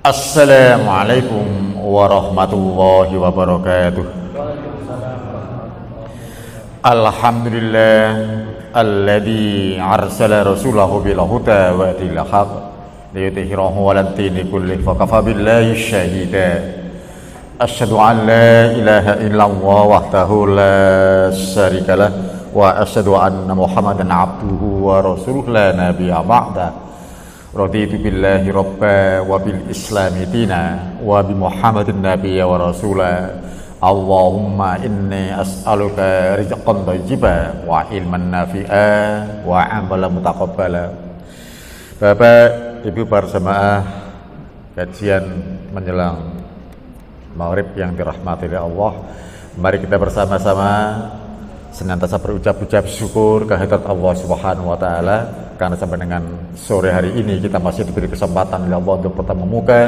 Assalamualaikum warahmatullahi wabarakatuh. Alhamdulillah alladzi arsala rasulahu bil huda wa dinil haqq liyudhhirahu 'alad dini kullihi fa kafa billahi syahida. Asyhadu an la ilaha illallah wahdahu la syarikalah wa asyhadu anna Muhammadan abduhu wa rasuluhu la nabiyya ba'da. Raditu billahi rabba wa bil islami dina wa bi Muhammadin nabiyya wa rasula. Allahumma inni as'aluka rizqan thayyiban wa ilman nafi'a wa amalan mutaqabbala. Bapak, Ibu para jemaah, kajian menjelang Maghrib yang dirahmati oleh Allah, mari kita bersama-sama senantiasa berucap-ucap syukur kehadirat Allah Subhanahu wa taala, karena sampai dengan sore hari ini kita masih diberi kesempatan oleh Allah untuk bertemu muka,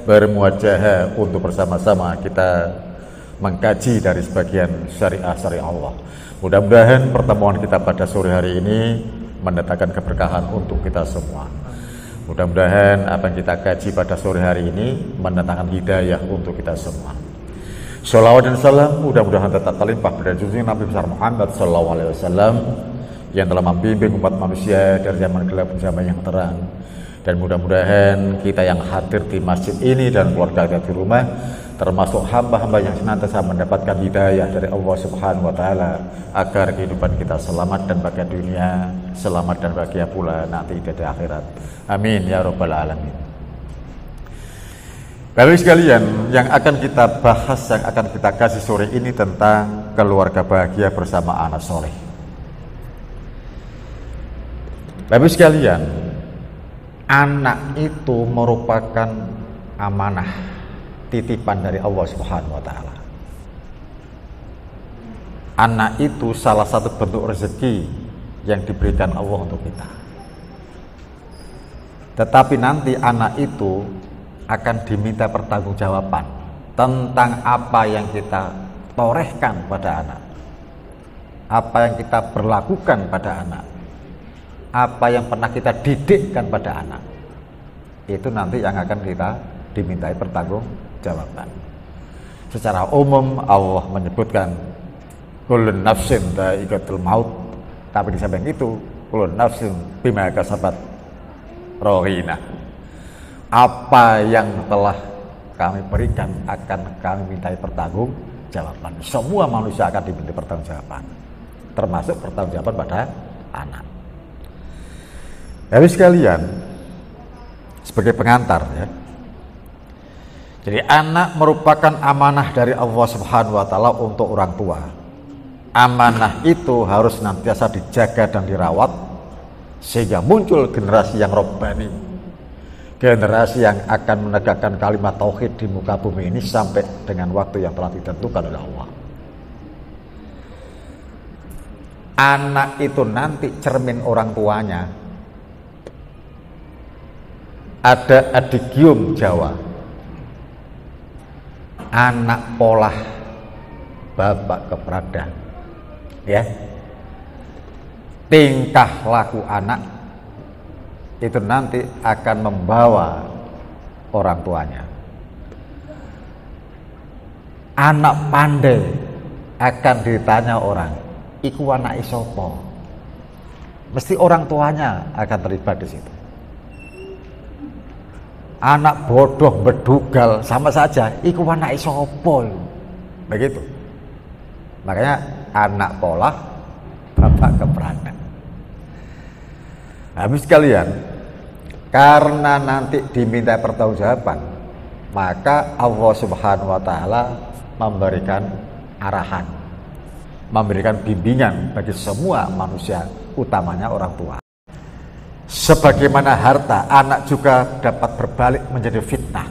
bermuajahah untuk bersama-sama kita mengkaji dari sebagian syariah Allah. Mudah-mudahan pertemuan kita pada sore hari ini mendatangkan keberkahan untuk kita semua. Mudah-mudahan apa yang kita kaji pada sore hari ini mendatangkan hidayah untuk kita semua. Sholawat dan salam mudah-mudahan tetap terlimpah pada junjungan Nabi besar Muhammad SAW yang telah membimbing umat manusia dari zaman gelap ke zaman yang terang. Dan mudah-mudahan kita yang hadir di masjid ini dan keluarga kita di rumah termasuk hamba-hamba yang senantiasa mendapatkan hidayah dari Allah Subhanahu wa taala, agar kehidupan kita selamat dan bahagia dunia, selamat dan bahagia pula nanti di akhirat. Amin ya rabbal alamin. Bapak sekalian, yang akan kita bahas, yang akan kita kasih sore ini tentang keluarga bahagia bersama anak soleh. Bapak sekalian, anak itu merupakan amanah, titipan dari Allah Subhanahu wa taala. Anak itu salah satu bentuk rezeki yang diberikan Allah untuk kita. Tetapi nanti anak itu akan diminta pertanggungjawaban tentang apa yang kita torehkan pada anak, apa yang kita berlakukan pada anak, apa yang pernah kita didikkan pada anak. Itu nanti yang akan kita dimintai pertanggungjawaban. Secara umum Allah menyebutkan kullun nafsin dha'iqatul maut, tapi di samping itu kullun nafsin bima kasabat rahina. Apa yang telah kami berikan akan kami mintai pertanggungjawaban. Semua manusia akan diminta pertanggungjawaban, termasuk pertanggungjawaban pada anak. Jadi sekalian, sebagai pengantar ya, jadi anak merupakan amanah dari Allah Subhanahu wa taala untuk orang tua. Amanah itu harus senantiasa dijaga dan dirawat sehingga muncul generasi yang robbani, generasi yang akan menegakkan kalimat tauhid di muka bumi ini sampai dengan waktu yang telah ditentukan oleh Allah. Anak itu nanti cermin orang tuanya. Ada adigium Jawa, anak polah bapak keprada, ya. Tingkah laku anak itu nanti akan membawa orang tuanya. Anak pandai akan ditanya orang, iku anak isopo. Mesti orang tuanya akan terlibat di situ. Anak bodoh bedugal sama saja, iku anak isopo. Begitu. Makanya anak polah bapak keprada. Habis sekalian, karena nanti diminta pertanggungjawaban, maka Allah Subhanahu wa taala memberikan arahan, memberikan bimbingan bagi semua manusia, utamanya orang tua. Sebagaimana harta, anak juga dapat berbalik menjadi fitnah.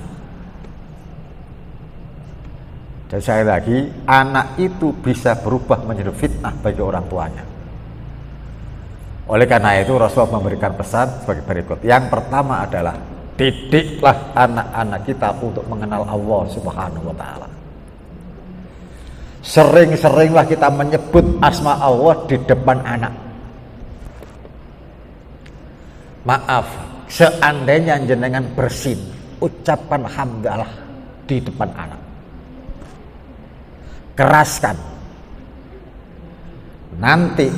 Dan sekali lagi, anak itu bisa berubah menjadi fitnah bagi orang tuanya. Oleh karena itu Rasulullah memberikan pesan sebagai berikut. Yang pertama adalah didiklah anak-anak kita untuk mengenal Allah Subhanahu wa taala. Sering-seringlah kita menyebut asma Allah di depan anak. Maaf, seandainya jenengan bersin ucapkan hamdalah di depan anak. Keraskan. Nanti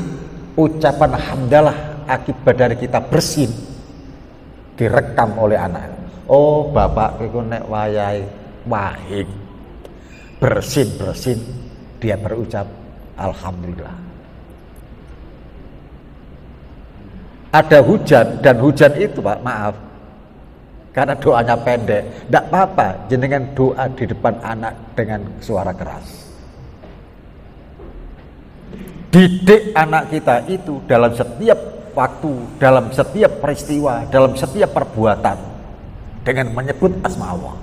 ucapan hamdalah akibat dari kita bersin direkam oleh anak. Oh, bapak iku nek wayahe wahid bersin dia berucap alhamdulillah. Ada hujan, dan hujan itu Pak, maaf, karena doanya pendek, tidak apa-apa jenengan doa di depan anak dengan suara keras. Didik anak kita itu dalam setiap waktu, dalam setiap peristiwa, dalam setiap perbuatan dengan menyebut asma Allah.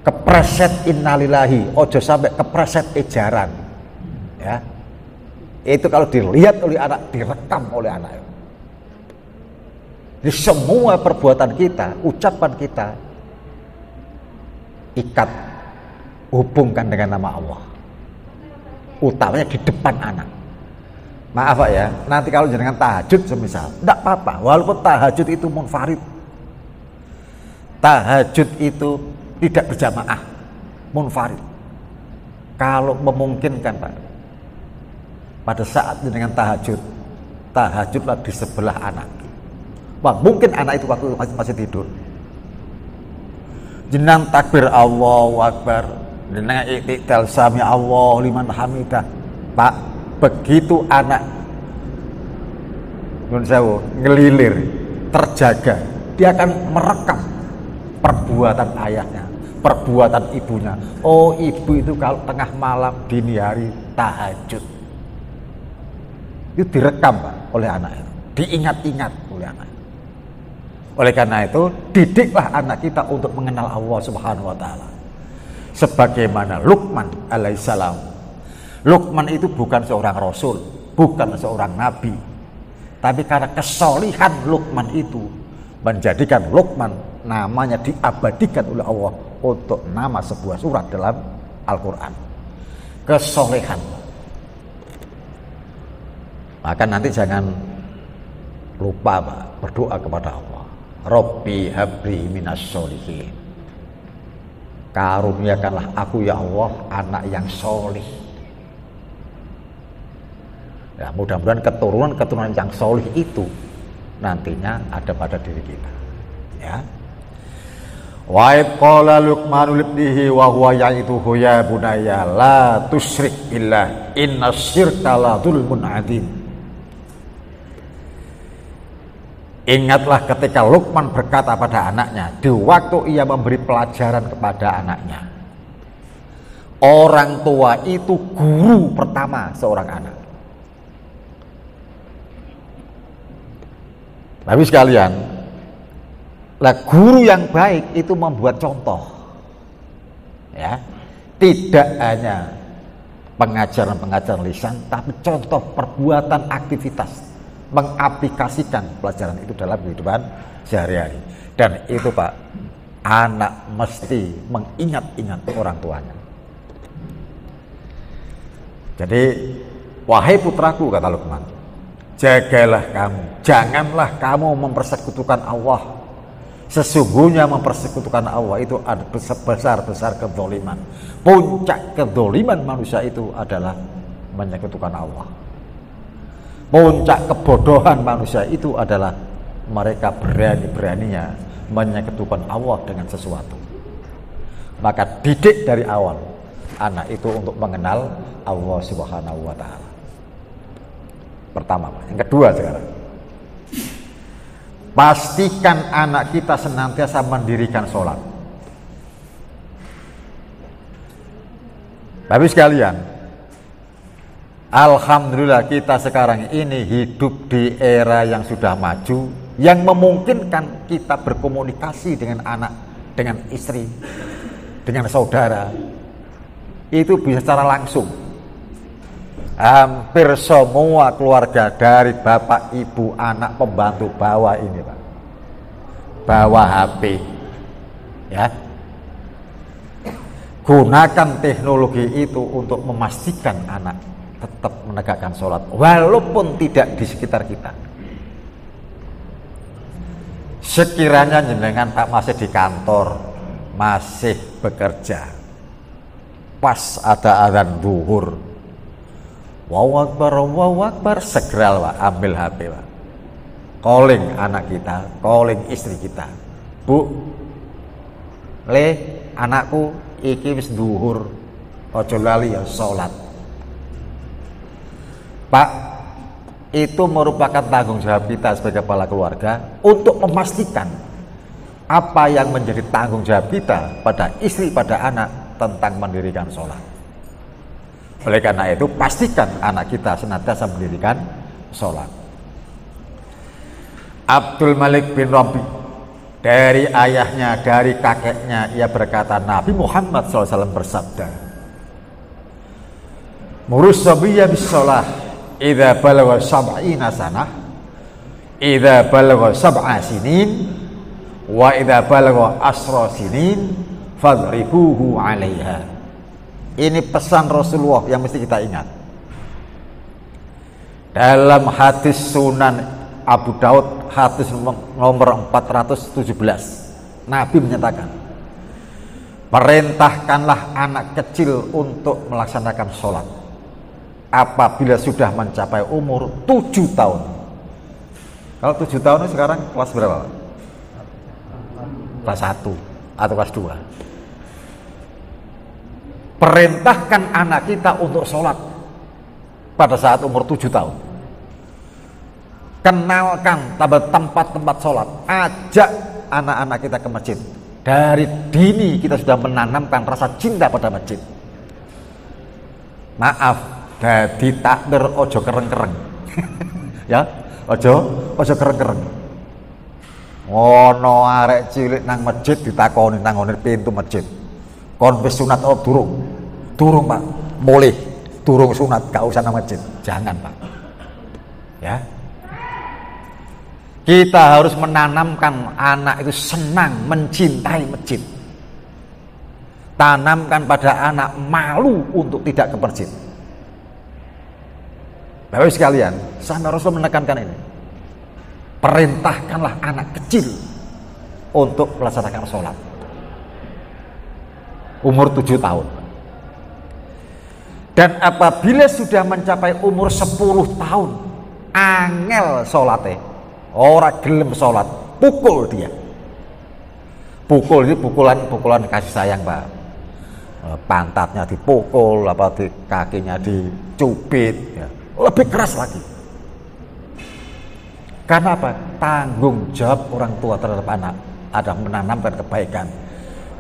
Kepreset innalillahi, ojo sampai kepreset ejaran, ya. Itu kalau dilihat oleh anak, direkam oleh anak. Di semua perbuatan kita, ucapan kita, ikat, hubungkan dengan nama Allah. Utamanya di depan anak. Maaf Pak ya, nanti kalau jenengan tahajud semisal, tidak apa-apa, walaupun tahajud itu munfarid, tahajud itu tidak berjamaah, munfarid. Kalau memungkinkan Pak, pada saat jenengan tahajudlah di sebelah anak. Wah, mungkin anak itu waktu masih tidur. Jenengan takbir Allahu Akbar, jenengan i'tidal sami Allah liman hamidah. Pak, begitu anak nun sewu ngelilir, terjaga, dia akan merekam perbuatan ayahnya, perbuatan ibunya. Oh, ibu itu kalau tengah malam dini hari tahajud. Itu direkam Pak oleh anak itu, diingat-ingat oleh anak. Oleh karena itu, didiklah anak kita untuk mengenal Allah Subhanahu wa taala. Sebagaimana Luqman alaihissalam. Luqman itu bukan seorang rasul, bukan seorang nabi. Tapi karena kesolihan Luqman itu menjadikan Luqman namanya diabadikan oleh Allah untuk nama sebuah surat dalam Al-Qur'an. Kesolehan. Maka nanti jangan lupa Pak, berdoa kepada Allah. Rabbi habli minas sholihin. Karuniakanlah aku ya Allah anak yang solih. Ya, mudah-mudahan keturunan yang solih itu nantinya ada pada diri kita. Ya. Wa qala Luqmanu libnihi wa huwa ya'iduhu ya bunayya la tusyrik billah innasyirka la dzulmun adzim. Ingatlah ketika Luqman berkata pada anaknya di waktu ia memberi pelajaran kepada anaknya. Orang tua itu guru pertama seorang anak. Tapi sekalian, lah guru yang baik itu membuat contoh. Ya. Tidak hanya pengajaran-pengajaran lisan, tapi contoh perbuatan, aktivitas, mengaplikasikan pelajaran itu dalam kehidupan sehari-hari. Dan itu Pak, anak mesti mengingat-ingat orang tuanya. Jadi, wahai putraku, kata Luqman, jagalah kamu, janganlah kamu mempersekutukan Allah. Sesungguhnya mempersekutukan Allah itu ada besar-besar kedzaliman. Puncak kedzaliman manusia itu adalah menyekutukan Allah. Puncak kebodohan manusia itu adalah mereka berani-beraninya menyekutukan Allah dengan sesuatu. Maka didik dari awal anak itu untuk mengenal Allah Subhanahu wa taala. Pertama, yang kedua sekarang. Pastikan anak kita senantiasa mendirikan sholat. Tapi sekalian, alhamdulillah kita sekarang ini hidup di era yang sudah maju, yang memungkinkan kita berkomunikasi dengan anak, dengan istri, dengan saudara. Itu bisa secara langsung. Hampir semua keluarga dari bapak, ibu, anak, pembantu bawa ini Pak, bawa HP, ya. Gunakan teknologi itu untuk memastikan anak tetap menegakkan sholat walaupun tidak di sekitar kita. Sekiranya jenengan Pak masih di kantor, masih bekerja, pas ada azan zuhur, Allahu Akbar, segera Pak ambil HP Pak, calling anak kita, calling istri kita, Bu, anakku iki wis zuhur, ojo lali ya sholat. Pak, itu merupakan tanggung jawab kita sebagai kepala keluarga untuk memastikan apa yang menjadi tanggung jawab kita pada istri, pada anak tentang mendirikan sholat. Oleh karena itu, pastikan anak kita senantiasa mendirikan sholat. Abdul Malik bin Rabi, dari ayahnya, dari kakeknya, ia berkata, Nabi Muhammad SAW bersabda, Murus sabiyya bis sholah idza balagha sab'ina sanah, idza balagha sab'a sinin, wa idza balagha asra sinin fadribuhu 'alaiha. Ini pesan Rasulullah yang mesti kita ingat. Dalam hadis Sunan Abu Daud, hadis nomor 417, Nabi menyatakan, perintahkanlah anak kecil untuk melaksanakan sholat apabila sudah mencapai umur 7 tahun. Kalau 7 tahun sekarang kelas berapa? Kelas 1 atau kelas 2. Perintahkan anak kita untuk sholat pada saat umur 7 tahun. Kenalkan tempat-tempat sholat, ajak anak-anak kita ke masjid. Dari dini kita sudah menanamkan rasa cinta pada masjid. Maaf, dadi takbir ojo kereng-kereng. Ya, ojo kereng-kereng. Ono arek cilik nang masjid ditakoni nang ngene pintu masjid. Kon wis sunat oh durung? Durung, Pak. Boleh. Durung sunat, gak usah nang masjid. Jangan, Pak. Ya. Kita harus menanamkan anak itu senang mencintai masjid. Tanamkan pada anak malu untuk tidak ke masjid. Bapak sekalian, sampai Rasul menekankan ini. Perintahkanlah anak kecil untuk melaksanakan sholat. Umur 7 tahun. Dan apabila sudah mencapai umur 10 tahun, angel sholatnya, orang gelem sholat, pukul dia. Pukul ini pukulan kasih sayang, Pak. Pantatnya dipukul, di kakinya dicubit, ya. Lebih keras lagi. Karena apa? Tanggung jawab orang tua terhadap anak adalah menanamkan kebaikan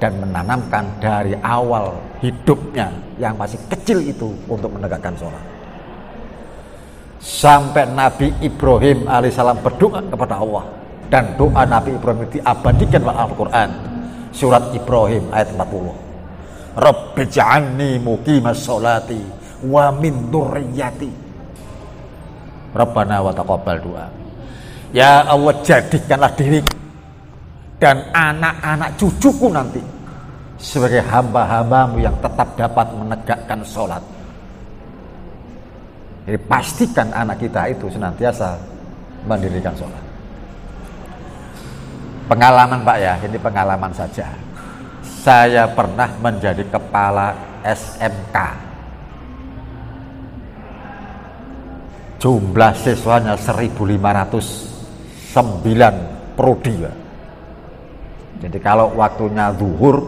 dan menanamkan dari awal hidupnya yang masih kecil itu untuk menegakkan sholat. Sampai Nabi Ibrahim alaihissalam berdoa kepada Allah, dan doa Nabi Ibrahim itu diabadikan dalam Al-Quran, surat Ibrahim ayat 40. Rabbi ja'alni muqimas sholati wa min dzurriyyati. Rabbana wa taqabbal doa. Ya Allah, jadikanlah diriku dan anak-anak cucuku nanti sebagai hamba-hambamu yang tetap dapat menegakkan sholat. Jadi pastikan anak kita itu senantiasa mendirikan sholat. Pengalaman, Pak, ya, ini pengalaman saja. Saya pernah menjadi kepala SMK. Jumlah siswanya 1.509 prodi, Pak. Jadi kalau waktunya zuhur,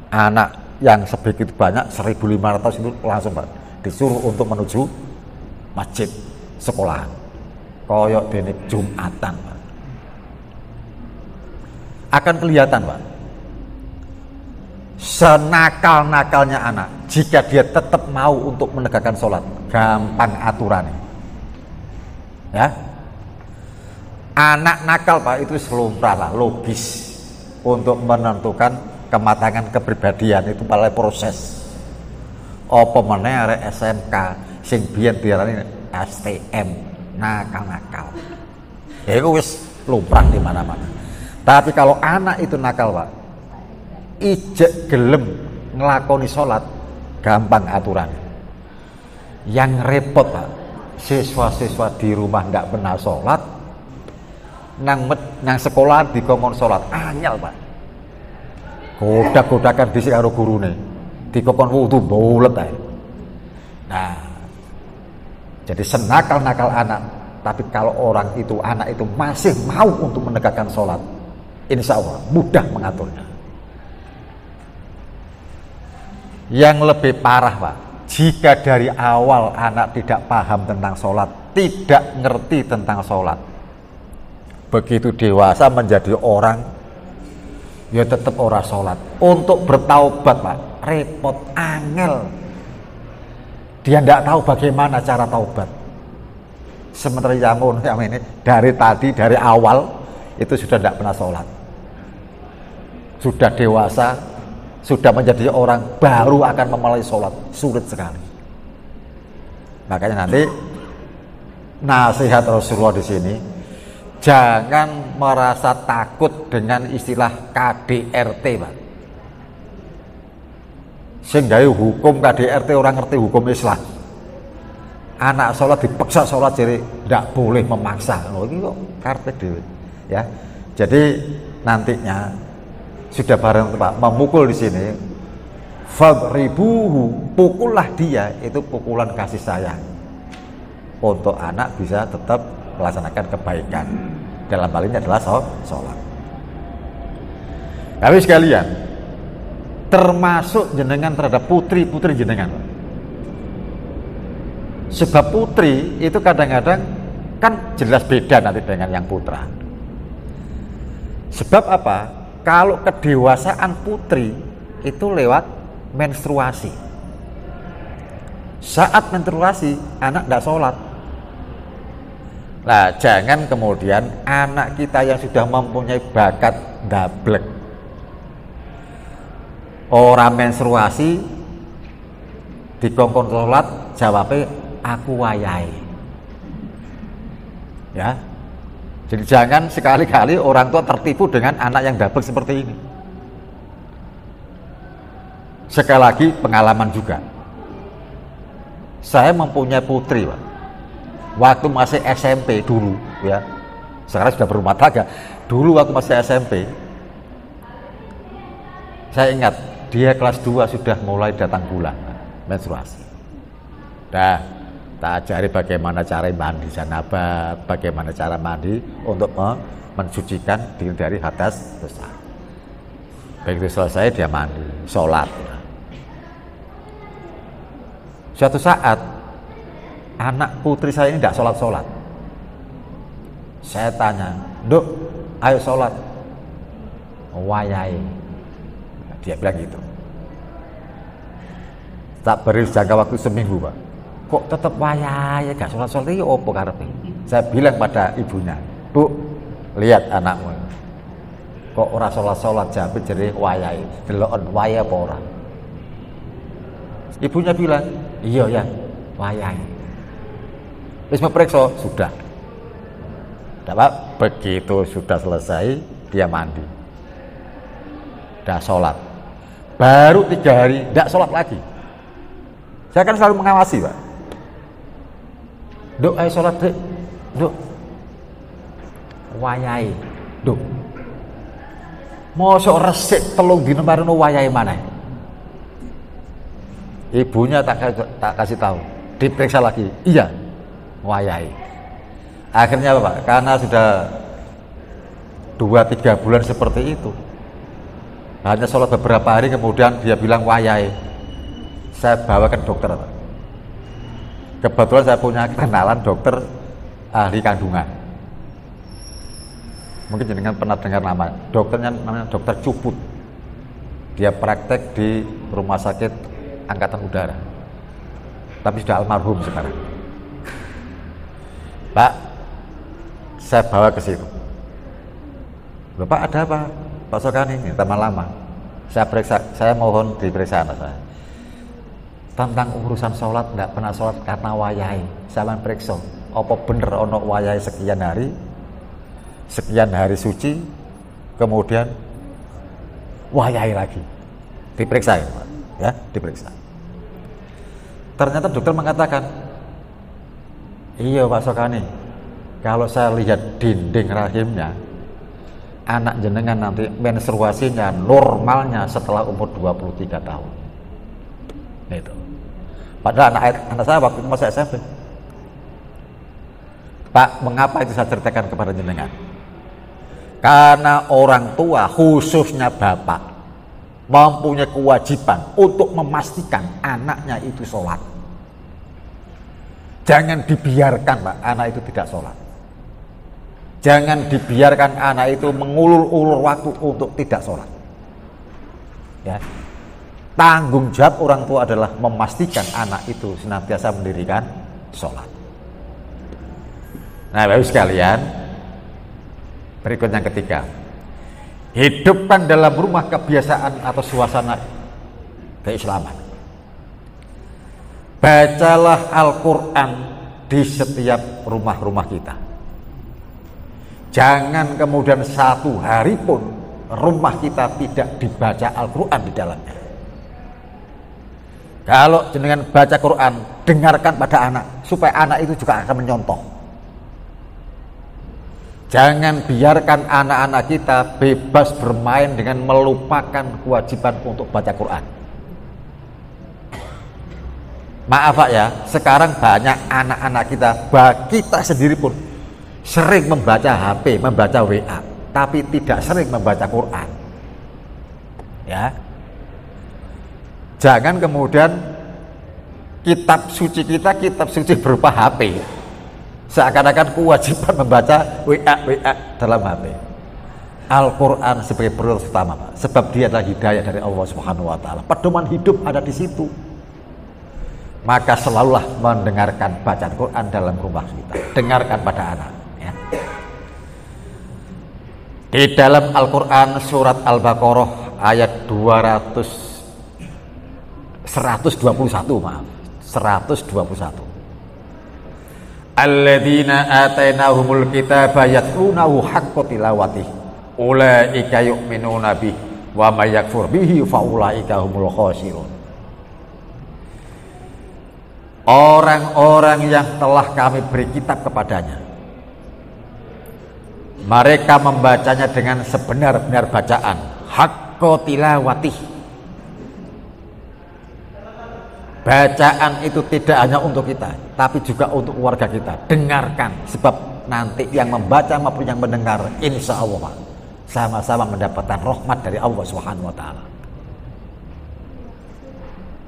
anak yang sebegitu banyak 1.500 itu langsung, Pak, disuruh untuk menuju masjid sekolahan. Koyok dene Jumatan, Pak. Akan kelihatan, Pak, senakal-nakalnya anak, jika dia tetap mau untuk menegakkan sholat, gampang aturannya. Ya, anak nakal, Pak, itu selumrah lah, logis untuk menentukan kematangan kepribadian itu pada proses. Apa meneh arek SMK sing biyen diarani STM, nakal-nakal. Ya itu wis lumrah di mana-mana. Tapi kalau anak itu nakal, Pak, ijek gelem ngelakoni sholat, gampang aturan. Yang repot, Pak, siswa-siswa di rumah nggak pernah sholat, nang sekolah dikongkon salat, anyel Pak. Godak-godakan dhisik karo gurune. Dikongkon wudu bolet ae. Nah, jadi senakal-nakal anak, tapi kalau anak itu masih mau untuk menegakkan sholat, insya Allah mudah mengaturnya. Yang lebih parah Pak, jika dari awal anak tidak paham tentang sholat, tidak ngerti tentang sholat, begitu dewasa menjadi orang, ya tetap ora sholat. Untuk bertaubat Pak, repot, angel. Dia tidak tahu bagaimana cara taubat. Sementara yang ini dari awal itu sudah tidak pernah sholat. Sudah dewasa, sudah menjadi orang, baru akan memulai sholat. Sulit sekali. Makanya nanti nasihat Rasulullah di sini, jangan merasa takut dengan istilah KDRT Pak. Sehingga hukum KDRT orang ngerti hukum Islam. Anak sholat dipaksa sholat, jadi tidak boleh memaksa. Loh, ini kok karpet dewe, ya. Jadi nantinya sudah bareng Pak memukul di sini, fadribuhu, pukullah dia, itu pukulan kasih sayang untuk anak bisa tetap melaksanakan kebaikan. Dalam hal ini adalah sholat. Tapi sekalian, termasuk jenengan terhadap putri jenengan. Sebab putri itu kadang-kadang kan jelas beda nanti dengan yang putra. Sebab apa? Kalau kedewasaan putri itu lewat menstruasi. Saat menstruasi anak tidak sholat. Nah, jangan kemudian anak kita yang sudah mempunyai bakat dablek, orang menstruasi dikongkon sholat, jawabnya aku wayai. Ya, jadi jangan sekali-kali orang tua tertipu dengan anak yang dablek seperti ini. Sekali lagi pengalaman juga. Saya mempunyai putri Pak, waktu masih SMP dulu, ya. Sekarang sudah berumah tangga. Dulu waktu masih SMP, saya ingat dia kelas 2 sudah mulai datang bulan menstruasi. Nah, tak ajari bagaimana cara mandi janabah, bagaimana cara mandi untuk mensucikan diri dari hadas dosa. Begitu selesai dia mandi, sholat. Suatu saat anak putri saya ini tidak sholat. Saya tanya, "Duk, ayo sholat." Wayai. Dia bilang gitu. Tak beri jangka waktu seminggu Pak, kok tetap wayai, gak sholat ini apa karepe? Saya bilang pada ibunya, "Bu, lihat anakmu, kok ora sholat jawab jadi wayai, delokon wayai apa ora?" Ibunya bilang, "Iya ya, wayai." Wis meperiksa, sudah. Pak, begitu sudah selesai, dia mandi, udah sholat. Baru 3 hari, tidak sholat lagi. Saya kan selalu mengawasi Pak. "Duk, ayo sholat dek. Duk, wayai. Duk, mosok resik telung dina marino wayai mana?" Ibunya tak kasih tahu, diperiksa lagi. Iya, wayai. Akhirnya Pak, karena sudah 2-3 bulan seperti itu, hanya sholat beberapa hari kemudian dia bilang wayai. Saya bawa ke dokter Pak. Kebetulan saya punya kenalan dokter ahli kandungan. Mungkin jenengan pernah dengar nama dokternya, namanya Dokter Cuput. Dia praktek di rumah sakit Angkatan Udara, tapi sudah almarhum sekarang. Pak, saya bawa ke situ. "Loh Pak, ada apa? Pak Sokani ini teman lama." Saya periksa, saya mohon diperiksa anak saya. Tentang urusan sholat, tidak pernah sholat karena wayai. Saya periksa, apa bener ono wayai sekian hari suci, kemudian wayai lagi. Diperiksa ya Pak, ya, diperiksa. Ternyata dokter mengatakan, "Iya Pak Sokani, kalau saya lihat dinding rahimnya, anak jenengan nanti menstruasinya normalnya setelah umur 23 tahun. Itu. Padahal anak saya waktu itu masih SMP. Pak, mengapa itu saya ceritakan kepada jenengan? Karena orang tua, khususnya bapak, mempunyai kewajiban untuk memastikan anaknya itu sholat. Jangan dibiarkan, Pak, anak itu tidak sholat. Jangan dibiarkan anak itu mengulur-ulur waktu untuk tidak sholat. Ya. Tanggung jawab orang tua adalah memastikan anak itu senantiasa mendirikan sholat. Nah, Bapak sekalian, berikut yang ketiga, hidupkan dalam rumah kebiasaan atau suasana keislaman. Bacalah Al-Quran di setiap rumah-rumah kita. Jangan kemudian satu hari pun rumah kita tidak dibaca Al-Quran di dalamnya. Kalau dengan baca Quran, dengarkan pada anak, supaya anak itu juga akan menyontoh. Jangan biarkan anak-anak kita bebas bermain dengan melupakan kewajiban untuk baca Quran. Maaf Pak ya, sekarang banyak anak-anak kita sendiri pun sering membaca HP, membaca WA, tapi tidak sering membaca Quran. Ya. Jangan kemudian kitab suci kita, kitab suci berupa HP. Seakan-akan kewajiban membaca WA dalam HP. Al-Quran sebagai prioritas utama, Pak. Sebab dia adalah hidayah dari Allah Subhanahu wa taala. Pedoman hidup ada di situ. Maka selalulah mendengarkan bacaan Quran dalam rumah kita. Dengarkan pada anak. Ya. Di dalam Al-Quran surat Al-Baqarah ayat 121, maaf. 121. Alladzina atainahumul kitaba yatlunahu haqqa tilawatih ulaika yu'minuna bih wa may yakfur bihi fa ulaika humul khasirun. Orang-orang yang telah kami beri kitab kepadanya, mereka membacanya dengan sebenar-benar bacaan, haqqa tilawatih. Bacaan itu tidak hanya untuk kita, tapi juga untuk keluarga kita. Dengarkan, sebab nanti yang membaca maupun yang mendengar, insya Allah sama-sama mendapatkan rahmat dari Allah Subhanahu wa taala.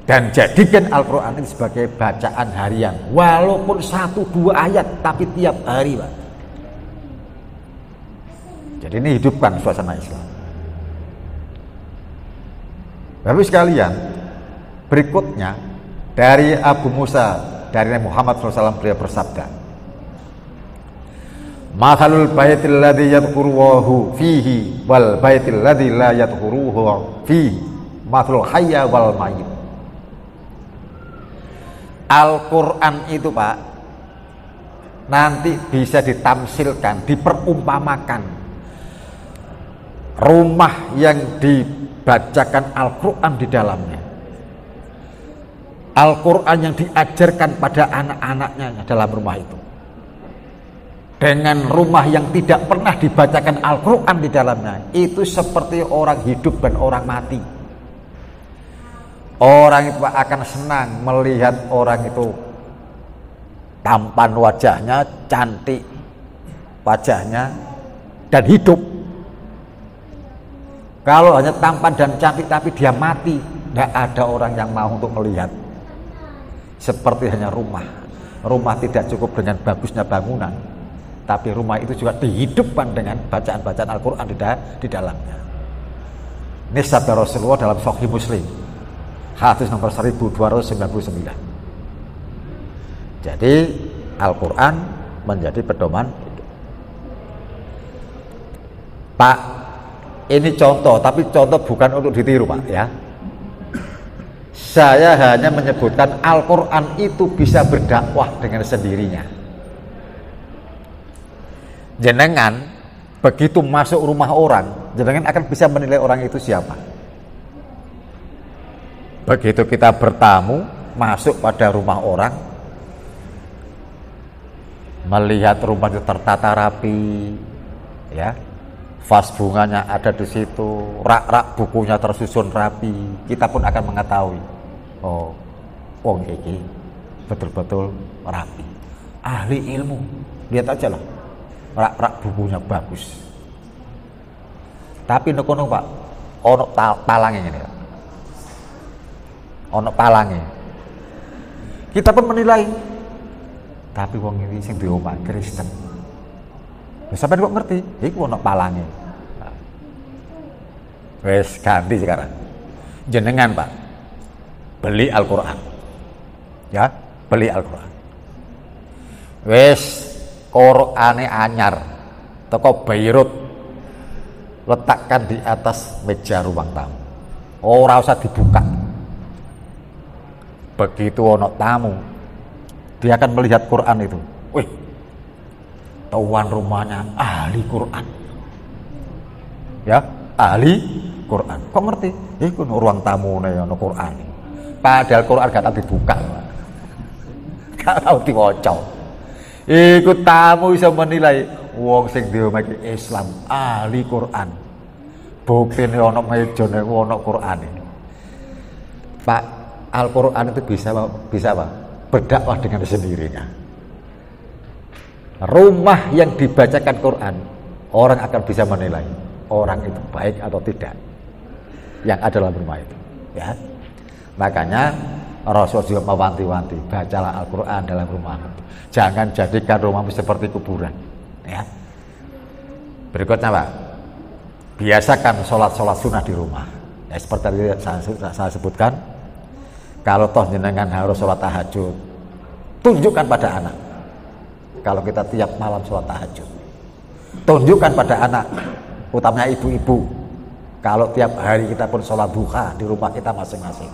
Dan jadikan Al-Quran ini sebagai bacaan harian, walaupun 1-2 ayat, tapi tiap hari, Pak. Jadi ini hidupkan suasana Islam. Bapak sekalian, berikutnya dari Abu Musa, dari Nabi Muhammad SAW, beliau bersabda, "Mathalul baitil ladzi yadhkuruhu fihi wal baitil ladzi la yadhkuruhu fihi mathalul hayya wal mayyit." Al-Quran itu, Pak, nanti bisa ditamsilkan, diperumpamakan. Rumah yang dibacakan Al-Quran di dalamnya, Al-Quran yang diajarkan pada anak-anaknya dalam rumah itu, dengan rumah yang tidak pernah dibacakan Al-Quran di dalamnya, itu seperti orang hidup dan orang mati. Orang itu akan senang melihat orang itu tampan wajahnya, cantik wajahnya, dan hidup. Kalau hanya tampan dan cantik tapi dia mati, tidak ada orang yang mau untuk melihat. Seperti hanya rumah. Rumah tidak cukup dengan bagusnya bangunan, tapi rumah itu juga dihidupkan dengan bacaan-bacaan Al-Quran di dalamnya. Ini sabda Rasulullah dalam Sahih Muslim, hadis nomor 1299. Jadi Al-Quran menjadi pedoman hidup. Pak, ini contoh, tapi contoh bukan untuk ditiru, Pak, ya. Saya hanya menyebutkan Al-Quran itu bisa berdakwah dengan sendirinya. Jenengan begitu masuk rumah orang, jenengan akan bisa menilai orang itu siapa. Begitu kita bertamu, masuk pada rumah orang, melihat rumah itu tertata rapi, ya, vas bunganya ada di situ, rak-rak bukunya tersusun rapi, kita pun akan mengetahui, oh, wong iki betul-betul rapi, ahli ilmu. Lihat aja lah, rak-rak bukunya bagus. Tapi nokono Pak, ono palangnya ini, Pak. Ono palangnya. Kita pun menilai. Tapi wong ini sing di omah Kristen. Sampai kok ngerti, iku ono palangnya. Wes ganti sekarang. Jenengan Pak, beli Al-Quran. Ya, beli Al-Quran. Wes Qur'ane anyar, teko Beirut, letakkan di atas meja ruang tamu. Ora usah dibuka. Begitu ono tamu, dia akan melihat Quran itu. Wih, tuan rumahnya ahli Quran. Ya, ahli Quran. Kok ngerti? Iku ruang tamu nih ono Quran. Padahal Quran gak tahu dibuka. Gak tahu diwaca. Iku tamu bisa menilai wong sing di omah iki Islam, ahli Quran. Buktine ono mejane ono Quran. Pak, Al-Quran itu bisa apa? Berdakwah dengan sendirinya. Rumah yang dibacakan Quran, orang akan bisa menilai orang itu baik atau tidak yang ada dalam rumah itu, ya. Makanya Rasul juga mewanti-wanti, bacalah Al-Quran dalam rumahmu, jangan jadikan rumahmu seperti kuburan, ya. Berikutnya Pak, biasakan sholat sunnah di rumah, ya, seperti saya sebutkan. Kalau toh jenengan harus sholat tahajud, tunjukkan pada anak. Kalau kita tiap malam sholat tahajud, tunjukkan pada anak, utamanya ibu-ibu. Kalau tiap hari kita pun sholat duha di rumah kita masing-masing.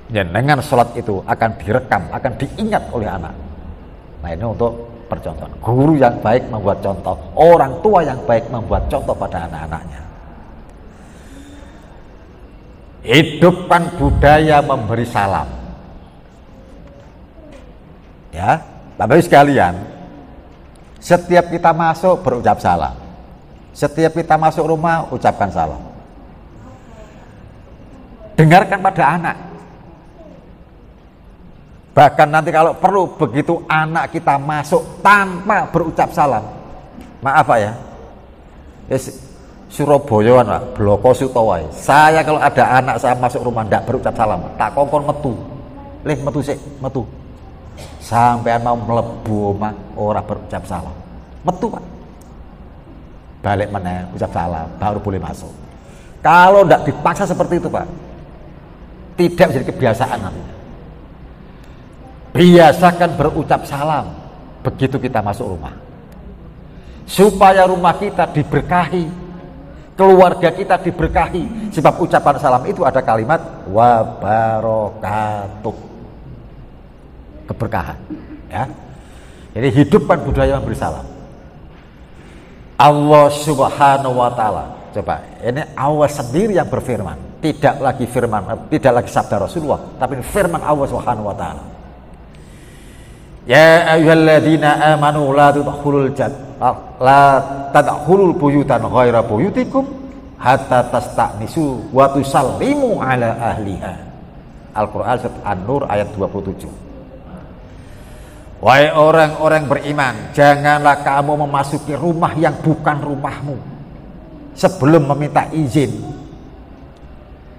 Jenengan sholat itu akan direkam, akan diingat oleh anak. Nah ini untuk percontohan. Guru yang baik membuat contoh, orang tua yang baik membuat contoh pada anak-anaknya. Hidupkan budaya memberi salam. Ya, Bapak Ibu sekalian, setiap kita masuk berucap salam. Setiap kita masuk rumah ucapkan salam. Dengarkan pada anak. Bahkan nanti kalau perlu, begitu anak kita masuk tanpa berucap salam, maaf Pak ya, Surabaya Pak, Bloko Sutowai. Saya kalau ada anak saya masuk rumah ndak berucap salam, tak kongkon metu. Lih metu sik, metu. Sampean mau mlebu omah ora berucap salam. Metu Pak. Balik meneh ucap salam, baru boleh masuk. Kalau ndak dipaksa seperti itu Pak, tidak menjadi kebiasaan nantinya. Biasakan berucap salam begitu kita masuk rumah. Supaya rumah kita diberkahi, keluarga kita diberkahi, sebab ucapan salam itu ada kalimat wa barakatuh, keberkahan, ya. Jadi hidupkan budaya memberi salam. Allah Subhanahu wa taala, coba ini Allah sendiri yang berfirman, tidak lagi sabda Rasulullah, tapi firman Allah Subhanahu wa taala. Ya ayyuhalladzina amanu la tadkhulul buyutan ghaira buyutikum hatta tasta'nisu wa tusallimu ala ahliha. Al-Qur'an surat An-Nur ayat 27. Wahai orang-orang beriman, janganlah kamu memasuki rumah yang bukan rumahmu sebelum meminta izin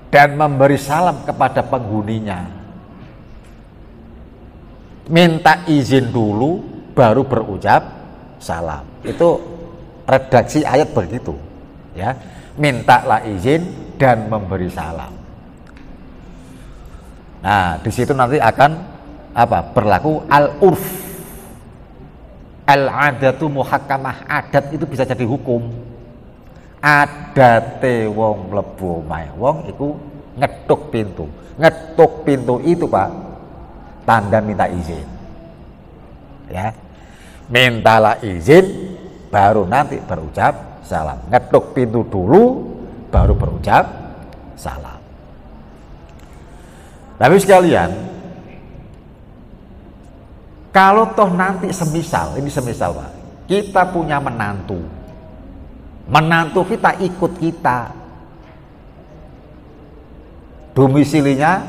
dan memberi salam kepada penghuninya. Minta izin dulu baru berucap salam. Itu redaksi ayat begitu, ya. Mintalah izin dan memberi salam. Nah, di situ nanti akan berlaku al-urf. Al-adatu muhakkamah, adat itu bisa jadi hukum. Adate wong mlebu omahe wong iku ngetuk pintu. Ngetuk pintu itu Pak tanda minta izin, ya. Mintalah izin baru nanti berucap salam. Ngetuk pintu dulu baru berucap salam. Tapi sekalian, Kalau toh nanti semisal Pak, kita punya menantu kita ikut kita, domisilinya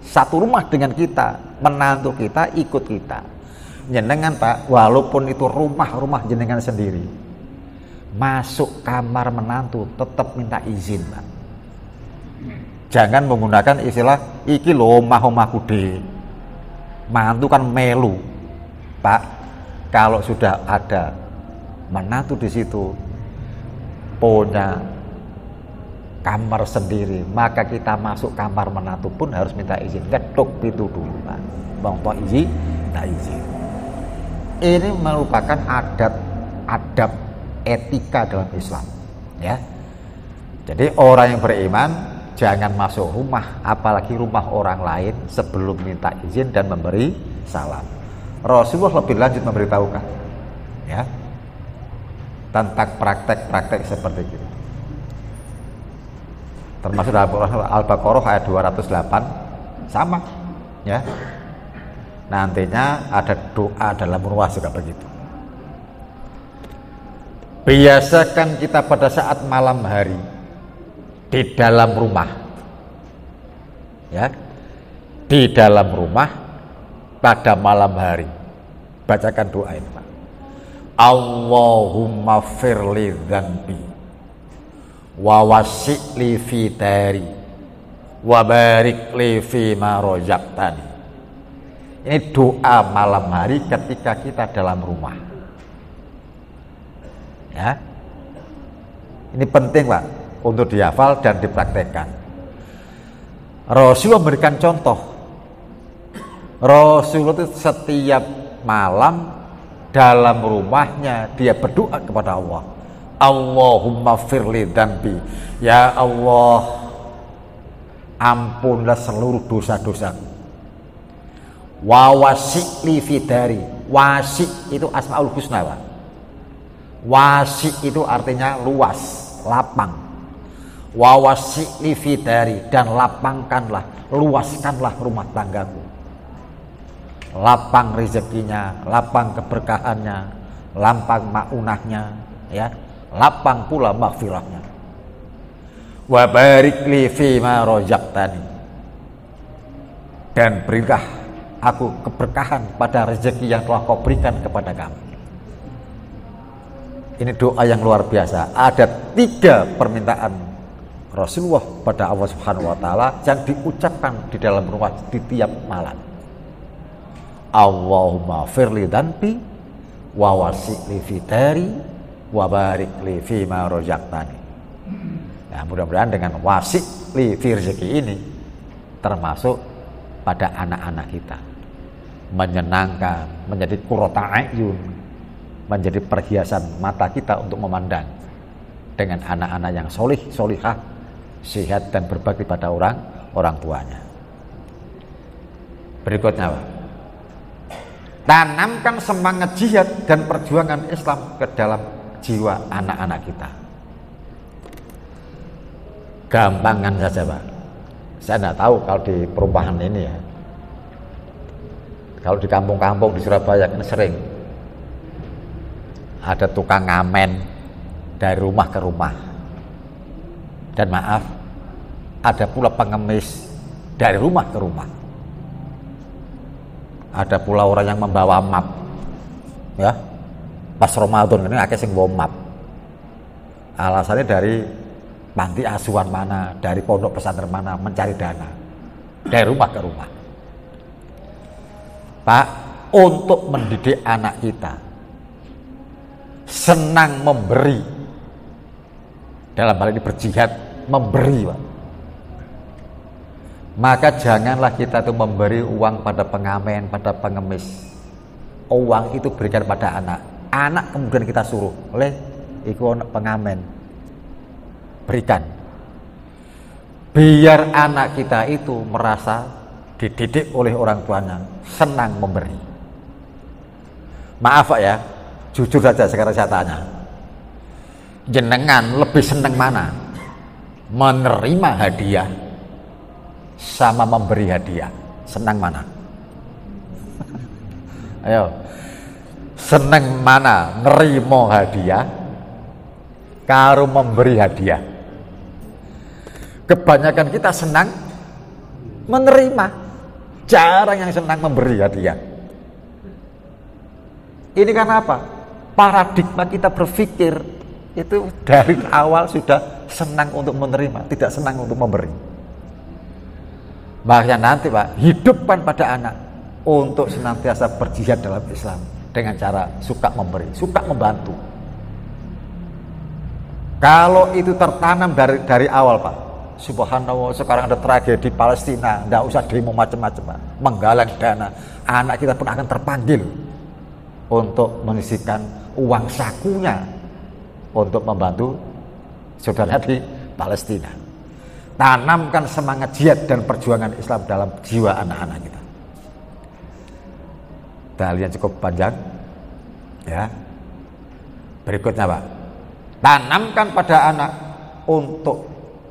satu rumah dengan kita, menantu kita ikut kita, jenengan Pak, walaupun itu rumah jenengan sendiri, masuk kamar menantu tetap minta izin Pak. Jangan menggunakan istilah iki lho omahku dhewe. Mantu kan melu, Pak. Kalau sudah ada menantu di situ punya kamar sendiri, maka kita masuk kamar menantu pun harus minta izin. Ketuk pintu dulu, Pak. Bang Tok izin, minta izin. Ini merupakan adab etika dalam Islam, ya. Jadi orang yang beriman jangan masuk rumah, apalagi rumah orang lain sebelum minta izin dan memberi salam. Rasulullah lebih lanjut memberitahukan, ya, tentang praktek-praktek seperti itu. Termasuk dalam Al-Baqarah ayat 208 sama, ya. Nantinya ada doa dalam rumah juga begitu. Biasakan kita pada saat malam hari di dalam rumah, ya, di dalam rumah pada malam hari bacakan doa ini Pak. Allahumma firli dzanbi wa wasi'li fi dari wa barik li fi ma razaqtani. Ini doa malam hari ketika kita dalam rumah, ya. Ini penting Pak untuk dihafal dan dipraktekkan. Rasulullah memberikan contoh. Rasulullah itu setiap malam dalam rumahnya dia berdoa kepada Allah. Allahumma firli dzanbi. Ya Allah, ampunlah seluruh dosa-dosaku. Wa wasi'li fi dari. Wasi' itu asmaul husna, Pak. Wasi' itu artinya luas, lapang. Wa wasi'li fi dari, dan lapangkanlah, luaskanlah rumah tanggaku. Lapang rezekinya, lapang keberkahannya, lapang maunahnya, ya, lapang pula maghfirahnya. Wa barik li fi ma razaqtani, dan berilah aku keberkahan pada rezeki yang telah kau berikan kepada kami. Ini doa yang luar biasa. Ada 3 permintaan Rasulullah pada Allah Subhanahu wa taala yang diucapkan di dalam rumah di tiap malam. Allahumma firli dzanbi wa wasi'li fi dari wa barik li fi ma razaqtani. Nah, mudah-mudahan dengan wasi'li fi rezeki ini termasuk pada anak-anak kita, menyenangkan, menjadi qurrata a'yun, menjadi perhiasan mata kita untuk memandang dengan anak-anak yang solih, solihah, sehat dan berbakti pada orang tuanya. Berikutnya, Pak, tanamkan semangat jihad dan perjuangan Islam ke dalam jiwa anak-anak kita. Gampangan saja Pak, saya tidak tahu kalau di perumahan ini ya, kalau di kampung-kampung di Surabaya kan sering ada tukang ngamen dari rumah ke rumah. Dan maaf, ada pula pengemis dari rumah ke rumah. Ada pula orang yang membawa map, ya, pas Ramadan ini akeh sing bawa map. Alasannya dari panti asuhan mana, dari pondok pesantren mana, mencari dana dari rumah ke rumah. Pak, untuk mendidik anak kita senang memberi, dalam hal ini berjihad, memberi, Pak, maka janganlah kita tuh memberi uang pada pengamen, pada pengemis. Uang itu berikan pada anak. Anak kemudian kita suruh, oleh ikut pengamen, berikan. Biar anak kita itu merasa dididik oleh orang tuanya, senang memberi. Maaf Pak ya, jujur saja sekarang saya tanya, jenengan lebih senang mana? Menerima hadiah sama memberi hadiah, senang mana? Ayo. Seneng mana nerimo hadiah karo memberi hadiah. Kebanyakan kita senang menerima, jarang yang senang memberi hadiah. Ini karena apa? Paradigma kita berpikir itu dari awal sudah senang untuk menerima, tidak senang untuk memberi. Makanya nanti Pak, hidupkan pada anak untuk senantiasa berjihad dalam Islam dengan cara suka memberi, suka membantu. Kalau itu tertanam dari awal Pak, subhanallah, sekarang ada tragedi Palestina, tidak usah demo macam-macam Pak, menggalang dana, anak kita pun akan terpanggil untuk menyisihkan uang sakunya untuk membantu saudara di Palestina. Tanamkan semangat jihad dan perjuangan Islam dalam jiwa anak-anak kita. Dalilnya cukup panjang ya. Berikutnya Pak, tanamkan pada anak untuk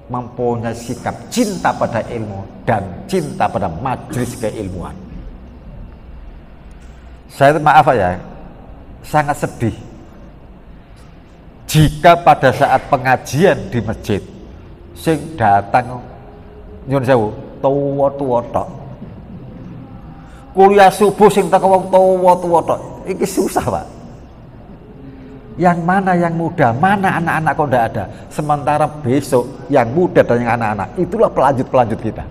mempunyai sikap cinta pada ilmu dan cinta pada majelis keilmuan. Saya maaf ya, sangat sedih jika pada saat pengajian di masjid sing datang nyun sewu tuwa-tuwa tok. Kuliah subuh sing teko wong tuwa-tuwa tok. Iki susah, Pak. Yang mana yang muda, mana anak-anak kok ndak ada. Sementara besok yang muda dan yang anak-anak itulah pelanjut-pelanjut kita.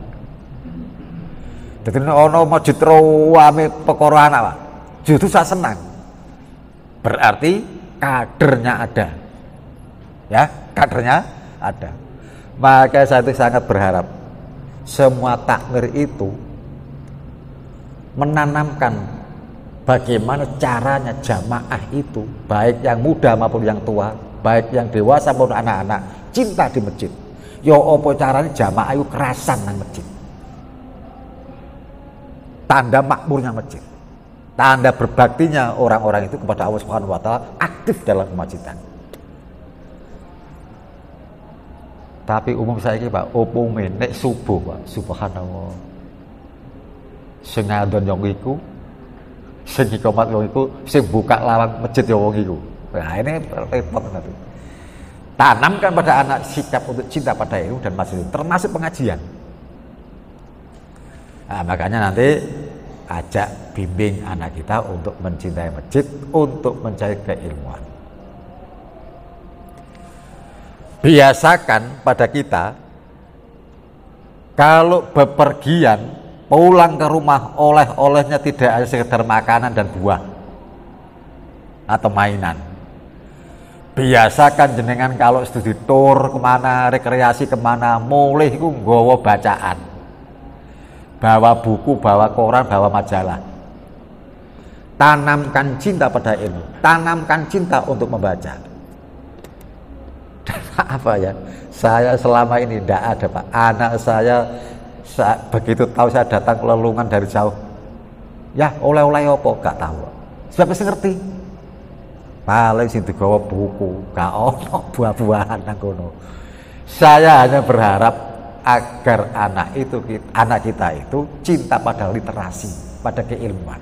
Jadi ono masjid rawame perkara anak, Pak. Justru saya senang. Berarti kadernya ada. Ya, kadernya ada. Maka saya itu sangat berharap semua takmir itu menanamkan bagaimana caranya jamaah itu, baik yang muda maupun yang tua, baik yang dewasa maupun anak-anak, cinta di masjid. Yo opo caranya jamaah itu kerasan nang masjid. Tanda makmurnya masjid. Tanda berbaktinya orang-orang itu kepada Allah Subhanahu wa taala aktif dalam kemajidan. Tapi umum saya ini Pak, umume nek subuh Pak, subhanallah. Sing ngadon yang iku, sing iqamat wong iku, sing buka lawang masjid ya wong iku. Nah, ini repot nanti. Tanamkan pada anak sikap untuk cinta pada ilmu dan majelis, termasuk pengajian. Nah, makanya nanti ajak bimbing anak kita untuk mencintai masjid, untuk mencari keilmuan. Biasakan pada kita kalau bepergian pulang ke rumah oleh-olehnya tidak hanya sekedar makanan dan buah atau mainan. Biasakan jenengan kalau studi tour kemana, rekreasi kemana, mulai itu nggawa bacaan, bawa buku, bawa koran, bawa majalah. Tanamkan cinta pada ilmu, tanamkan cinta untuk membaca. Dan apa ya, saya selama ini tidak ada Pak, anak saya begitu tahu saya datang ke lelungan dari jauh, ya oleh-oleh apa gak tahu, sebab saya ngerti paling sing digawa buku, gak ono buah-buahan nang kono. Saya hanya berharap agar anak kita itu cinta pada literasi, pada keilmuan.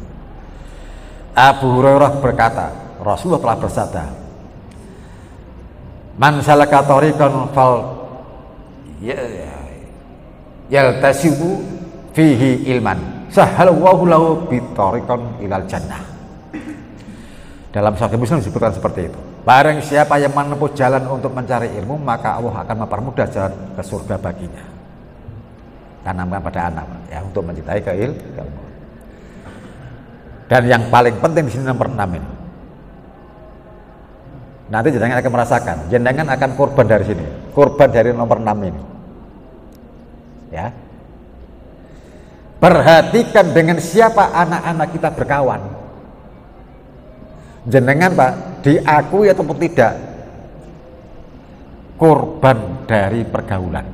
Abu Hurairah berkata, Rasulullah telah bersabda, man salaka tariqan fal yaltasimu fihi ilman sahalallahu lahu bitariqan ilal jannah. Dalam Sahih Muslim disebutkan seperti itu. Barang siapa yang menempuh jalan untuk mencari ilmu, maka Allah akan mempermudah jalan ke surga baginya. Tanamkan pada anak ya, untuk mencintai keilmuan. Dan yang paling penting di sini nomor 6 ini. Nanti jenengan akan merasakan, jenengan akan korban dari sini, korban dari nomor 6 ini. Ya. Perhatikan dengan siapa anak-anak kita berkawan. Jenengan Pak, diakui ataupun tidak, korban dari pergaulan.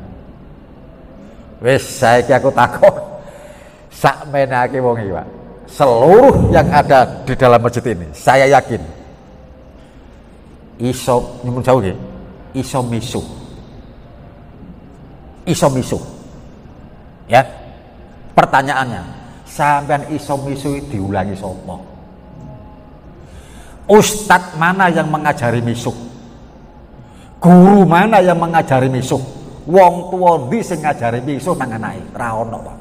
Wes saiki aku takut sakmenake wong iki Pak. Seluruh yang ada di dalam masjid ini, saya yakin iso nyumun jauh nggih, iso misu. Ya. Pertanyaannya, sampean iso misu diulangi sapa? Ustadz mana yang mengajari misuh? Guru mana yang mengajari misuh? Wong tua ndi sing ngajari misuh nang anake? Ra ono, Pak.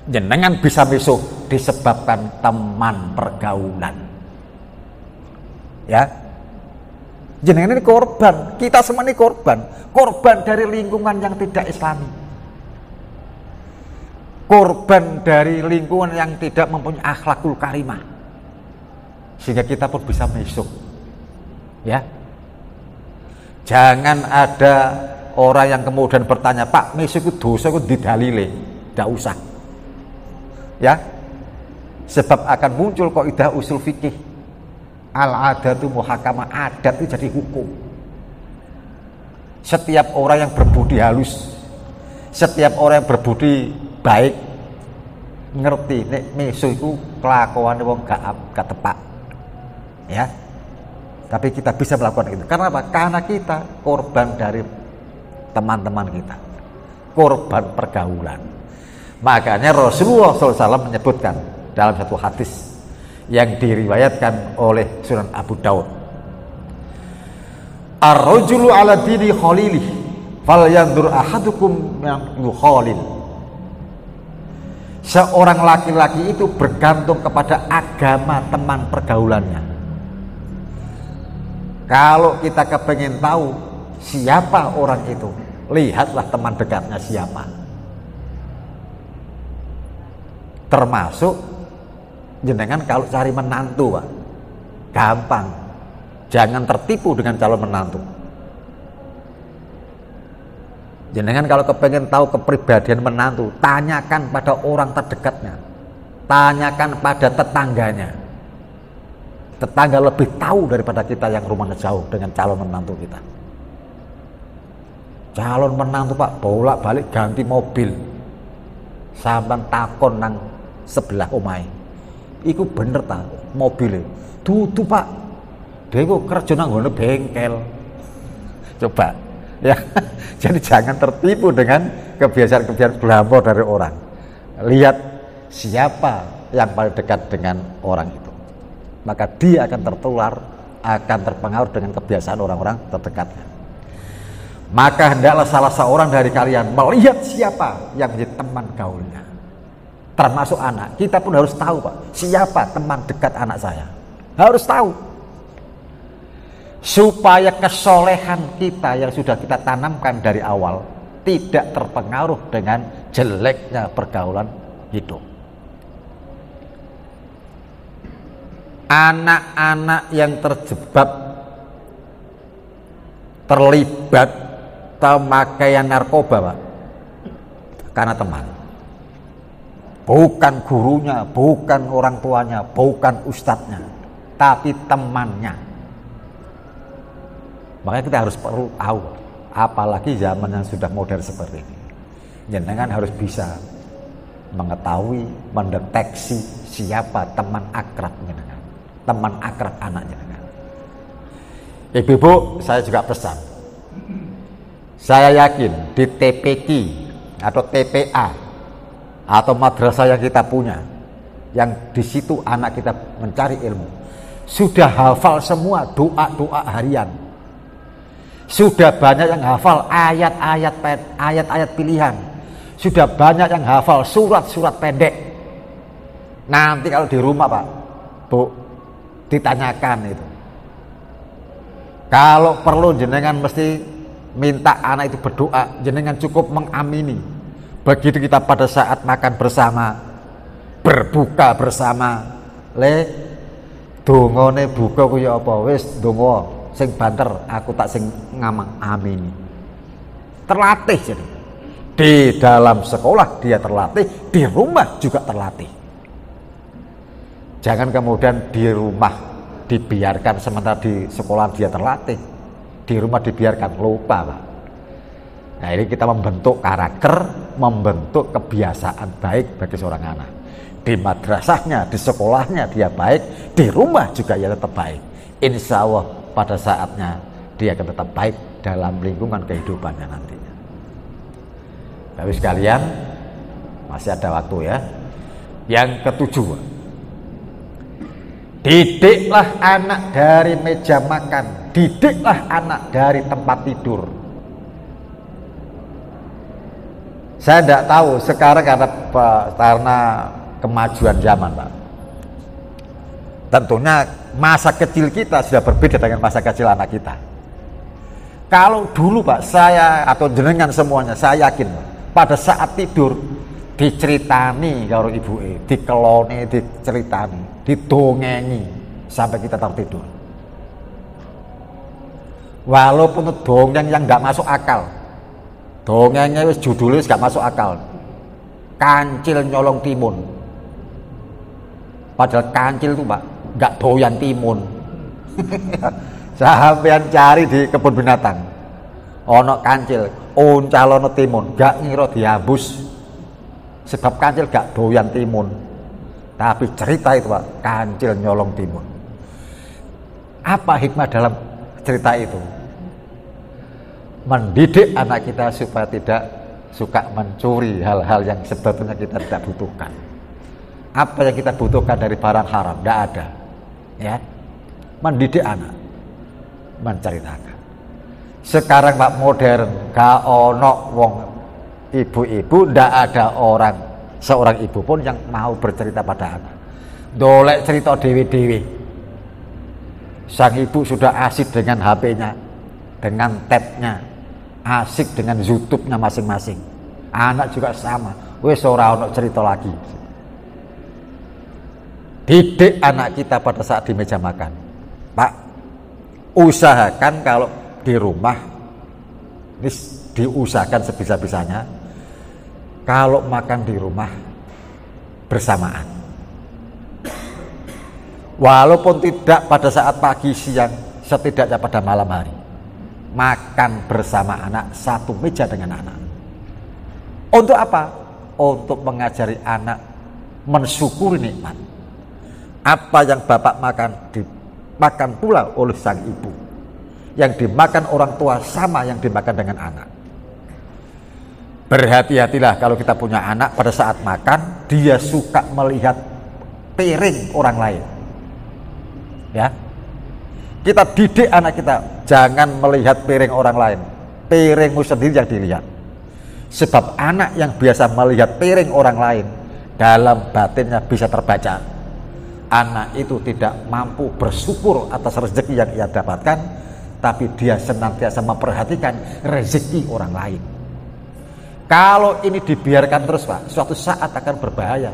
Jenengan bisa misuh disebabkan teman pergaulan. Ya. Jenengan ini korban, kita semua ini korban dari lingkungan yang tidak islami. Korban dari lingkungan yang tidak mempunyai akhlakul karimah. Sehingga kita pun bisa misuh. Ya. Jangan ada orang yang kemudian bertanya, Pak, misuh itu dosa itu didalile. Tidak usah. Ya. Sebab akan muncul kaidah usul fikih. Al-adatu muhakamah, adat itu jadi hukum. Setiap orang yang berbudi halus, setiap orang yang berbudi baik ngerti nek misuh iku kelakuane wong gak tepak. Ya. Tapi kita bisa melakukan itu. Karena apa? Karena kita korban dari teman-teman kita. Korban pergaulan. Makanya Rasulullah SAW menyebutkan dalam satu hadis yang diriwayatkan oleh Sunan Abu Daud. Ar-rajulu ala dini khalilih falyanzur ahadukum yang yukhalil. Seorang laki-laki itu bergantung kepada agama teman pergaulannya. Kalau kita kepengen tahu siapa orang itu, lihatlah teman dekatnya siapa. Termasuk jenengan kalau cari menantu, Pak, gampang. Jangan tertipu dengan calon menantu. Jenengan kalau kepengen tahu kepribadian menantu, tanyakan pada orang terdekatnya. Tanyakan pada tetangganya. Tetangga lebih tahu daripada kita yang rumahnya jauh dengan calon menantu kita. Calon menantu, Pak, bolak-balik ganti mobil. Sampai takon nang sebelah omahe. Iku bener ta mobilnya? Dudu, Pak. Dia kok kerja nang ngene bengkel. Coba, ya. Jadi jangan tertipu dengan kebiasaan-kebiasaan glamor dari orang. Lihat siapa yang paling dekat dengan orang itu. Maka dia akan tertular, akan terpengaruh dengan kebiasaan orang-orang terdekatnya. Maka hendaklah salah seorang dari kalian melihat siapa yang menjadi teman gaulnya. Termasuk anak, kita pun harus tahu, Pak, siapa teman dekat anak saya. Harus tahu. Supaya kesolehan kita yang sudah kita tanamkan dari awal tidak terpengaruh dengan jeleknya pergaulan hidup. Anak-anak yang terlibat pemakaian narkoba, Pak, karena teman. Bukan gurunya, bukan orang tuanya, bukan ustadznya, tapi temannya. Makanya kita harus perlu tahu, apalagi zaman yang sudah modern seperti ini. Jenengan harus bisa mengetahui, mendeteksi siapa teman akrab jenengan, teman akrab anak jenengan. Ibu-ibu, saya juga pesan. Saya yakin di TPQ atau TPA atau madrasah yang kita punya, yang di situ anak kita mencari ilmu, sudah hafal semua doa-doa harian, sudah banyak yang hafal ayat-ayat pilihan, sudah banyak yang hafal surat-surat pendek. Nanti kalau di rumah, Pak, Bu, ditanyakan itu, kalau perlu jenengan mesti minta anak itu berdoa, jenengan cukup mengamini. Begitu kita pada saat makan bersama, berbuka bersama, dongane buka kaya apa, wis donga sing banter, aku tak sing ngamang amini. Terlatih jadi. Di dalam sekolah dia terlatih, di rumah juga terlatih. Jangan kemudian di rumah dibiarkan sementara di sekolah dia terlatih, di rumah dibiarkan, lupa, Pak. Nah, ini kita membentuk karakter, membentuk kebiasaan baik bagi seorang anak. Di madrasahnya, di sekolahnya dia baik, di rumah juga ia tetap baik. Insya Allah pada saatnya dia akan tetap baik dalam lingkungan kehidupannya nantinya. Bapak sekalian, masih ada waktu ya. Yang ketujuh, Didiklah anak dari meja makan, didiklah anak dari tempat tidur. Saya tidak tahu sekarang karena kemajuan zaman, Pak. Tentunya masa kecil kita sudah berbeda dengan masa kecil anak kita. Kalau dulu, Pak, saya atau jenengan semuanya, saya yakin pada saat tidur diceritani karo ibuke, dikelone, diceritani, didongengi sampai kita tertidur. Walaupun dongeng yang nggak masuk akal, dongengnya wis judulnya wis nggak masuk akal. Kancil nyolong timun. Padahal kancil itu, Pak, nggak doyan timun. Sampean cari di kebun binatang, ono kancil, uncalono timun, gak ngira dihabus. Sebab kancil gak doyan timun. Tapi cerita itu, Pak, kancil nyolong timun. Apa hikmah dalam cerita itu? Mendidik anak kita supaya tidak suka mencuri hal-hal yang sebetulnya kita tidak butuhkan. Apa yang kita butuhkan dari barang haram? Tidak ada. Ya, mendidik anak, menceritakan. Sekarang, Pak, modern, gak ono wong ibu-ibu, ndak ada seorang ibu pun yang mau bercerita pada anak. Dolek cerita dewe-dewe. Sang ibu sudah asik dengan HP-nya, dengan tab-nya, asik dengan YouTube-nya masing-masing. Anak juga sama, wis ora ono cerita lagi. Didik anak kita pada saat di meja makan. Pak, usahakan kalau di rumah, ini diusahakan sebisa-bisanya, kalau makan di rumah bersamaan. Walaupun tidak pada saat pagi, siang, setidaknya pada malam hari. Makan bersama anak, satu meja dengan anak. Untuk apa? Untuk mengajari anak mensyukuri nikmat. Apa yang bapak makan, dimakan pula oleh sang ibu. Yang dimakan orang tua sama yang dimakan dengan anak. Berhati-hatilah kalau kita punya anak, pada saat makan dia suka melihat piring orang lain. Ya, kita didik anak kita jangan melihat piring orang lain, piringmu sendiri yang dilihat. Sebab anak yang biasa melihat piring orang lain, dalam batinnya bisa terbaca anak itu tidak mampu bersyukur atas rezeki yang ia dapatkan, tapi dia senantiasa memperhatikan rezeki orang lain. Kalau ini dibiarkan terus, Pak, suatu saat akan berbahaya,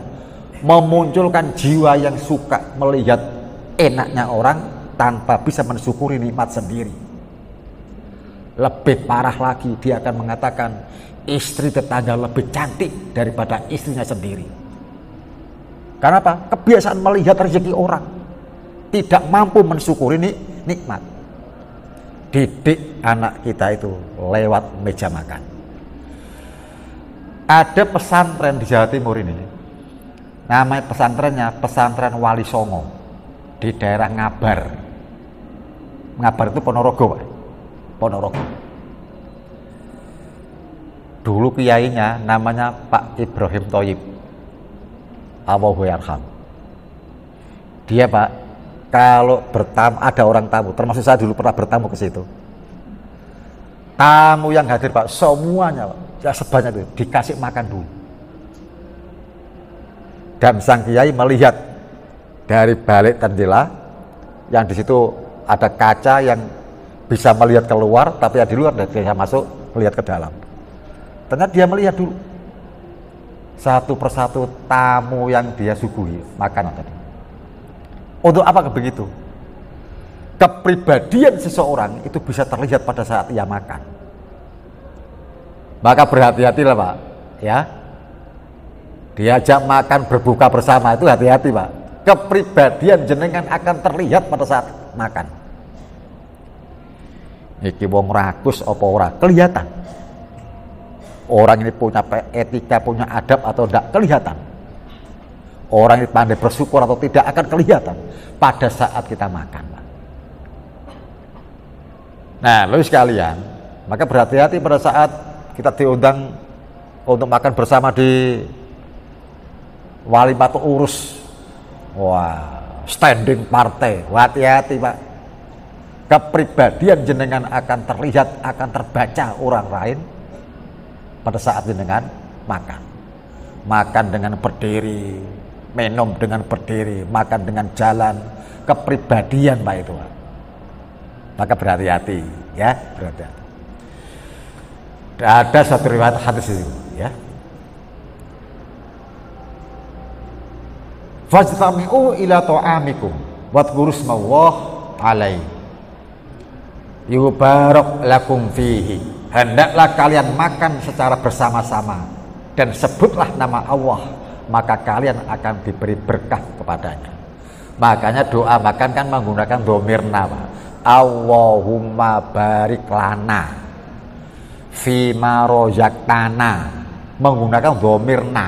memunculkan jiwa yang suka melihat enaknya orang tanpa bisa mensyukuri nikmat sendiri. Lebih parah lagi, dia akan mengatakan istri tetangga lebih cantik daripada istrinya sendiri. Karena apa? Kebiasaan melihat rezeki orang, tidak mampu mensyukuri nikmat. Didik anak kita itu lewat meja makan. Ada pesantren di Jawa Timur ini, namanya pesantrennya Pesantren Wali Songo di daerah Ngabar. Ngabar itu Ponorogo, Pak. Ponorogo. Dulu kiainya namanya Pak Ibrahim Thoyib, Allahu yarham. Dia, Pak, kalau bertamu, ada orang tamu, termasuk saya dulu pernah bertamu ke situ. Tamu yang hadir, Pak, semuanya, Pak, ya sebanyak itu dikasih makan dulu. Dan sang kiai melihat dari balik jendela, yang di situ ada kaca yang bisa melihat keluar, tapi yang di luar tidak bisa masuk melihat ke dalam. Ternyata dia melihat dulu satu persatu tamu yang dia suguhi makanan tadi. Untuk apa begitu? Kepribadian seseorang itu bisa terlihat pada saat ia makan. Maka berhati-hatilah, Pak, ya. Diajak makan berbuka bersama itu hati-hati, Pak. Kepribadian jenengan akan terlihat pada saat makan. Iki wong rakus apa ora kelihatan. Orang ini punya etika, punya adab atau tidak kelihatan. Orang ini pandai bersyukur atau tidak akan kelihatan pada saat kita makan, Pak. Nah, lalu sekalian, maka berhati-hati pada saat kita diundang untuk makan bersama di Walimatul Urus. Wah, standing partai. Hati-hati Pak. Kepribadian jenengan akan terlihat, akan terbaca orang lain pada saat jenengan makan. Makan dengan berdiri, minum dengan berdiri, makan dengan jalan. Kepribadian Pak itu Pak. Maka berhati-hati ya, berhati-hati. Ada satu riwayat hadis itu ya. Fajtami'u ila ta'amikum wadhkuru smallah alaihi yubarak lakum fihi. Hendaklah kalian makan secara bersama-sama dan sebutlah nama Allah, maka kalian akan diberi berkah kepadanya. Makanya doa makan kan menggunakan dhamir nama. Allahumma barik lana fima rozaktana, menggunakan dhamir na.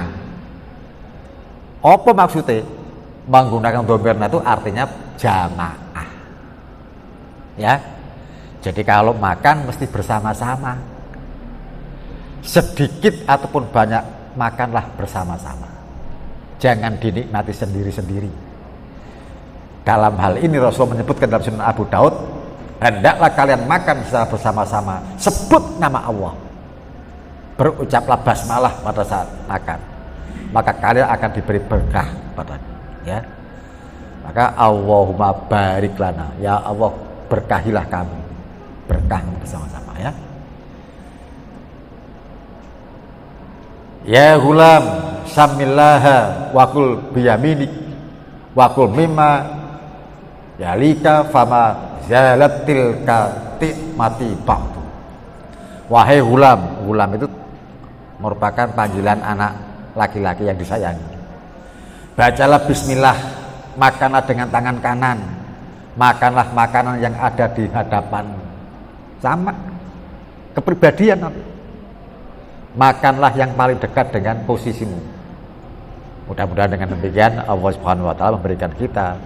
Apa maksudnya? Menggunakan dhamir na itu artinya jamaah. Ya. Jadi kalau makan mesti bersama-sama. Sedikit ataupun banyak makanlah bersama-sama. Jangan dinikmati sendiri-sendiri. Dalam hal ini Rasul menyebutkan dalam Sunan Abu Daud, hendaklah kalian makan secara bersama-sama. Sebut nama Allah. Berucaplah basmalah pada saat makan. Maka kalian akan diberi berkah padanya. Ya. Maka Allahumma barik lana. Ya Allah, berkahilah kami. Berkah bersama-sama ya. Ya gulam samillaha wakul biyaminik wakul mimma yalika fama zalatil mati ba'du. Wahai gulam, gulam itu merupakan panggilan anak laki-laki yang disayangi. Bacalah bismillah, makanlah dengan tangan kanan, makanlah makanan yang ada di hadapan. Sama kepribadian, makanlah yang paling dekat dengan posisimu. Mudah-mudahan dengan demikian Allah Subhanahu wa taala memberikan kita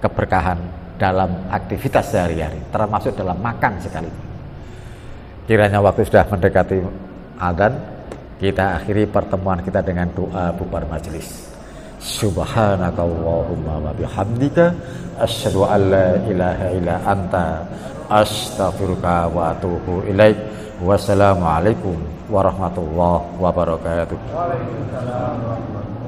keberkahan dalam aktivitas sehari-hari, termasuk dalam makan sekali. Kiranya waktu sudah mendekati adzan, kita akhiri pertemuan kita dengan doa bubar majelis. Subhanakallahumma wa bihamdika asyhadu an la ilaha illa anta astaghfiruka wa atubu ilaik. Wassalamualaikum warahmatullahi wabarakatuh. Waalaikumsalam warahmatullahi wabarakatuh.